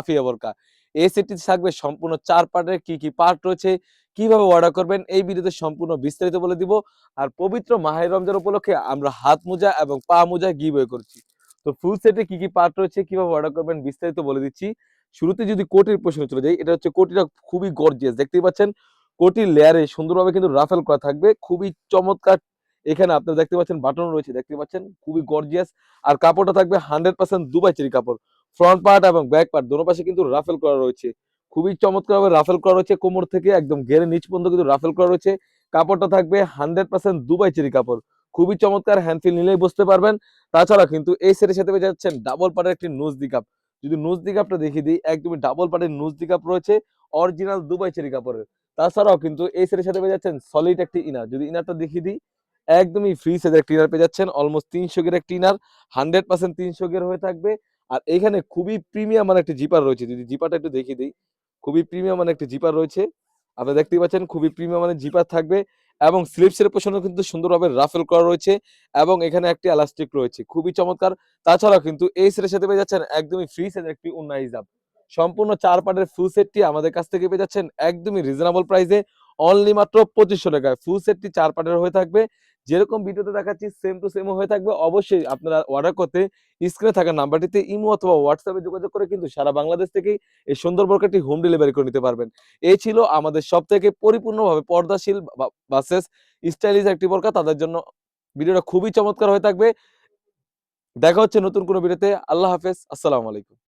সাফিয়া বোরকা। এই সেটটিতে থাকবে সম্পূর্ণ ৪ পার্টের কি পার্ট রয়েছে, কিভাবে অর্ডার করবেন এই ভিডিওতে সম্পূর্ণ বিস্তারিত বলে দিব। আর পবিত্র মাহে রমজান উপলক্ষে আমরা হাত মোজা এবং পা মোজা গিভওয়ে করছি। তো ফুল সেটে কি পার্ট রয়েছে, কিভাবে অর্ডার করবেন বিস্তারিত বলে দিচ্ছি। শুরুতে যদি কোটির প্রশ্নে চলে যাই, এটা হচ্ছে কোটিটা খুবই গর্জিয়াস, দেখতেই পাচ্ছেন কোটির লেয়ারে সুন্দরভাবে কিন্তু রাফেল করা থাকবে, খুবই চমৎকার। এখানে আপনারা দেখতে পাচ্ছেন বাটন রয়েছে, দেখতে পাচ্ছেন খুবই গর্জিয়াস। আর কাপড়টা থাকবে 100% দুবাই চেরি কাপড়। ফ্রন্ট পার্ট এবং ব্যাক পার্ট দোনো পাশে কিন্তু রাফেল করা রয়েছে, খুবই চমৎকারভাবে রাফেল করা রয়েছে। কোমর থেকে একদম ঘেরে নিচ পর্যন্ত কিন্তু রাফেল করা রয়েছে। কাপড়টা থাকবে 100% দুবাই চেরি কাপড়, খুবই চমৎকার। হ্যান্ডফিল নিলেই বুঝতে পারবেন। তাছাড়া কিন্তু এই সেটের সাথে পেয়ে যাচ্ছেন ডাবল পার্টের একটি নোজ দিকাপ। যদি নোজ দিকাপটা দেখিয়ে দিই, একদমই ডাবল পার্টের নোজ দিকাপ রয়েছে, অরিজিনাল দুবাই চেরি কাপড়ের। তাছাড়াও কিন্তু এই সেটের সাথে পেয়ে যাচ্ছেন সলিড একটি ইনার। যদি ইনারটা দেখিয়ে দিই, একদমই ফ্রি সাইজের একটি ইনার পেয়ে যাচ্ছেন, অলমোস্ট 300 গের একটি ইনার, 100% 300 গের হয়ে থাকবে। আর এখানে খুবই প্রিমিয়াম মানে একটি জিপার রয়েছে, যদি জিপারটা একটু দেখিয়ে দিই, খুবই প্রিমিয়াম মানে একটি জিপার রয়েছে। আপনারা দেখতেই পাচ্ছেন খুবই প্রিমিয়াম মানে জিপার থাকবে। এবং স্লিপসের পোর্শনও কিন্তু সুন্দরভাবে রাফেল করা রয়েছে, এবং এখানে একটি এলাস্টিক রয়েছে, খুবই চমৎকার। তাছাড়াও কিন্তু এই সেটের সাথে পেয়ে যাচ্ছেন একদমই ফ্রি সাইজের একটি ওন্না হিজাব। সম্পূর্ণ ৪ পার্টের ফুল সেটটি আমাদের কাছ থেকে পেয়ে যাচ্ছেন একদমই রিজনেবল প্রাইসে, অনলি মাত্র ২৫০০ টাকায়। ফুল সেটটি ৪ পার্টের হয়ে থাকবে, যেরকম ভিডিওতে দেখাচ্ছি সেম টু সেম হয়ে থাকবে। অবশ্যই আপনারা অর্ডার করতে স্ক্রিনে থাকা নাম্বারটিতে ইমো অথবা হোয়াটসঅ্যাপে যোগাযোগ করে কিন্তু সারা বাংলাদেশ থেকেই এই সুন্দর বোরকাটি হোম ডেলিভারি করে নিতে পারবেন। এই ছিল আমাদের সবথেকে পরিপূর্ণভাবে পর্দাশীল ভার্সেস স্টাইলিশ একটি বোরকা, তাদের জন্য ভিডিওটা খুবই চমৎকার হয়ে থাকবে। দেখা হচ্ছে নতুন কোনো ভিডিওতে। আল্লাহ হাফেজ, আসসালামু আলাইকুম।